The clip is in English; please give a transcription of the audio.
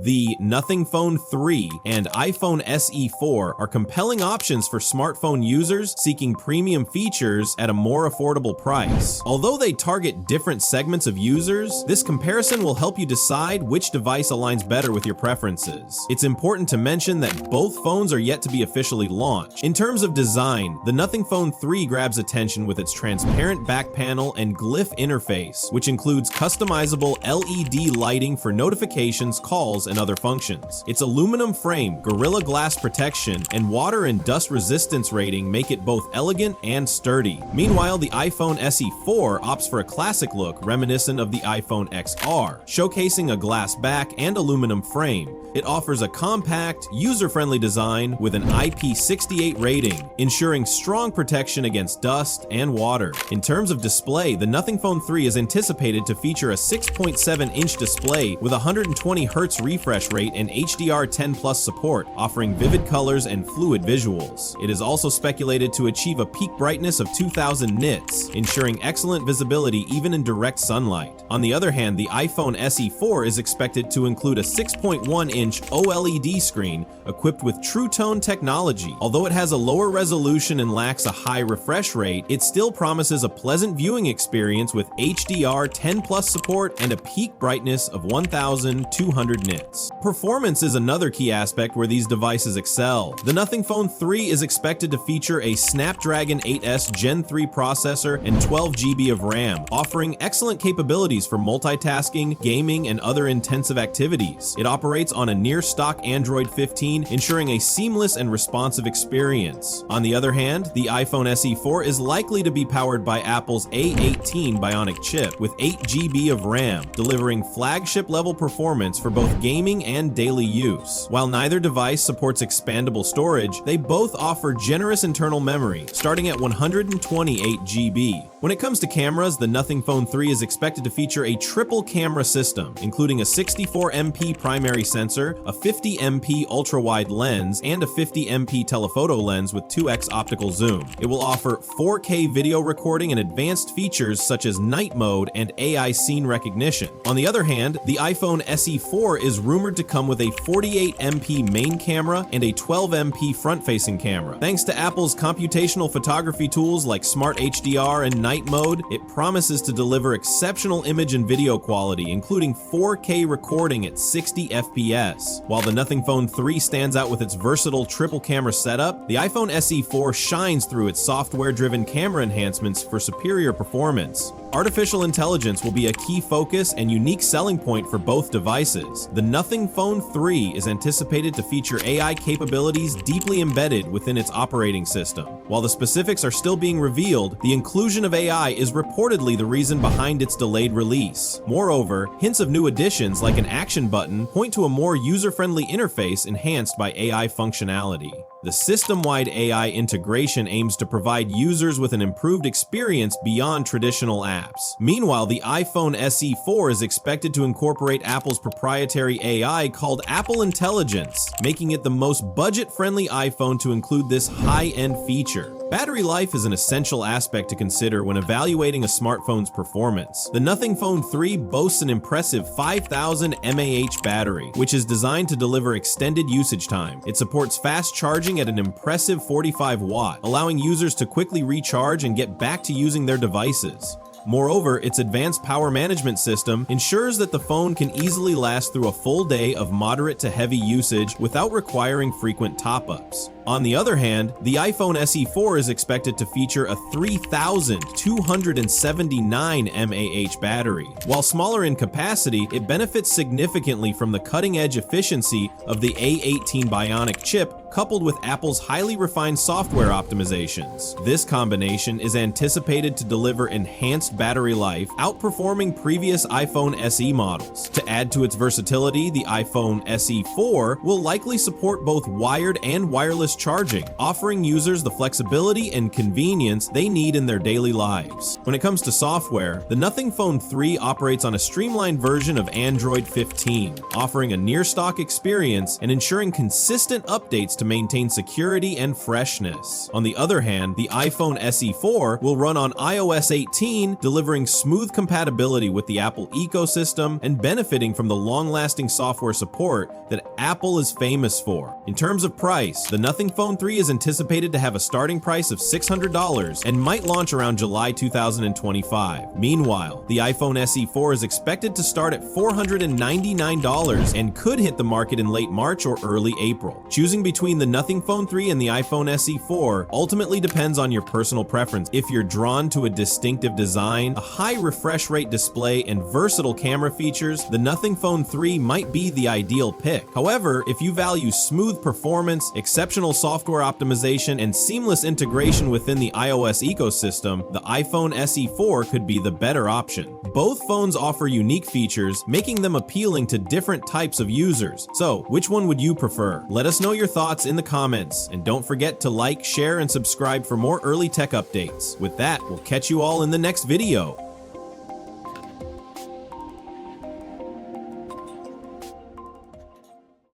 The Nothing Phone 3 and iPhone SE 4 are compelling options for smartphone users seeking premium features at a more affordable price. Although they target different segments of users, this comparison will help you decide which device aligns better with your preferences. It's important to mention that both phones are yet to be officially launched. In terms of design, the Nothing Phone 3 grabs attention with its transparent back panel and glyph interface, which includes customizable LED lighting for notifications, calls, and other functions. Its aluminum frame, Gorilla Glass protection, and water and dust resistance rating make it both elegant and sturdy. Meanwhile, the iPhone SE 4 opts for a classic look reminiscent of the iPhone XR, showcasing a glass back and aluminum frame. It offers a compact, user-friendly design with an IP68 rating, ensuring strong protection against dust and water. In terms of display, the Nothing Phone 3 is anticipated to feature a 6.7-inch display with 120Hz refresh rate and HDR10+ support, offering vivid colors and fluid visuals. It is also speculated to achieve a peak brightness of 2000 nits, ensuring excellent visibility even in direct sunlight. On the other hand, the iPhone SE 4 is expected to include a 6.1-inch OLED screen equipped with True Tone technology. Although it has a lower resolution and lacks a high refresh rate, it still promises a pleasant viewing experience with HDR10+ support and a peak brightness of 1200 nits. Performance is another key aspect where these devices excel. The Nothing Phone 3 is expected to feature a Snapdragon 8S Gen 3 processor and 12 GB of RAM, offering excellent capabilities for multitasking, gaming, and other intensive activities. It operates on a near-stock Android 15, ensuring a seamless and responsive experience. On the other hand, the iPhone SE 4 is likely to be powered by Apple's A18 Bionic chip with 8 GB of RAM, delivering flagship-level performance for both gaming and daily use. While neither device supports expandable storage, they both offer generous internal memory, starting at 128 GB. When it comes to cameras, the Nothing Phone 3 is expected to feature a triple camera system, including a 64MP primary sensor, a 50MP ultra-wide lens, and a 50MP telephoto lens with 2x optical zoom. It will offer 4K video recording and advanced features such as night mode and AI scene recognition. On the other hand, the iPhone SE 4 is rumored to come with a 48MP main camera and a 12MP front-facing camera. Thanks to Apple's computational photography tools like Smart HDR and Night Mode, it promises to deliver exceptional image and video quality, including 4K recording at 60 FPS. While the Nothing Phone 3 stands out with its versatile triple camera setup, the iPhone SE 4 shines through its software-driven camera enhancements for superior performance. Artificial intelligence will be a key focus and unique selling point for both devices. The Nothing Phone 3 is anticipated to feature AI capabilities deeply embedded within its operating system. While the specifics are still being revealed, the inclusion of AI is reportedly the reason behind its delayed release. Moreover, hints of new additions like an action button point to a more user-friendly interface enhanced by AI functionality. The system-wide AI integration aims to provide users with an improved experience beyond traditional apps. Meanwhile, the iPhone SE 4 is expected to incorporate Apple's proprietary AI called Apple Intelligence, making it the most budget-friendly iPhone to include this high-end feature. Battery life is an essential aspect to consider when evaluating a smartphone's performance. The Nothing Phone 3 boasts an impressive 5000 mAh battery, which is designed to deliver extended usage time. It supports fast charging at an impressive 45 watt, allowing users to quickly recharge and get back to using their devices. Moreover, its advanced power management system ensures that the phone can easily last through a full day of moderate to heavy usage without requiring frequent top-ups. On the other hand, the iPhone SE 4 is expected to feature a 3279 mAh battery. While smaller in capacity, it benefits significantly from the cutting-edge efficiency of the A18 Bionic chip coupled with Apple's highly refined software optimizations. This combination is anticipated to deliver enhanced battery life, outperforming previous iPhone SE models. To add to its versatility, the iPhone SE 4 will likely support both wired and wireless charging, offering users the flexibility and convenience they need in their daily lives. When it comes to software, the Nothing Phone 3 operates on a streamlined version of Android 15, offering a near-stock experience and ensuring consistent updates to to maintain security and freshness. On the other hand, the iPhone SE4 will run on iOS 18, delivering smooth compatibility with the Apple ecosystem and benefiting from the long-lasting software support that Apple is famous for. In terms of price, the Nothing Phone 3 is anticipated to have a starting price of $600 and might launch around July 2025. Meanwhile, the iPhone SE4 is expected to start at $499 and could hit the market in late March or early April. Choosing between the Nothing Phone 3 and the iPhone SE4 ultimately depends on your personal preference. If you're drawn to a distinctive design, a high refresh rate display, and versatile camera features, the Nothing Phone 3 might be the ideal pick. However, if you value smooth performance, exceptional software optimization, and seamless integration within the iOS ecosystem, the iPhone SE4 could be the better option. Both phones offer unique features, making them appealing to different types of users. So, which one would you prefer? Let us know your thoughts in the comments, and don't forget to like, share, and subscribe for more early tech updates. With that, we'll catch you all in the next video.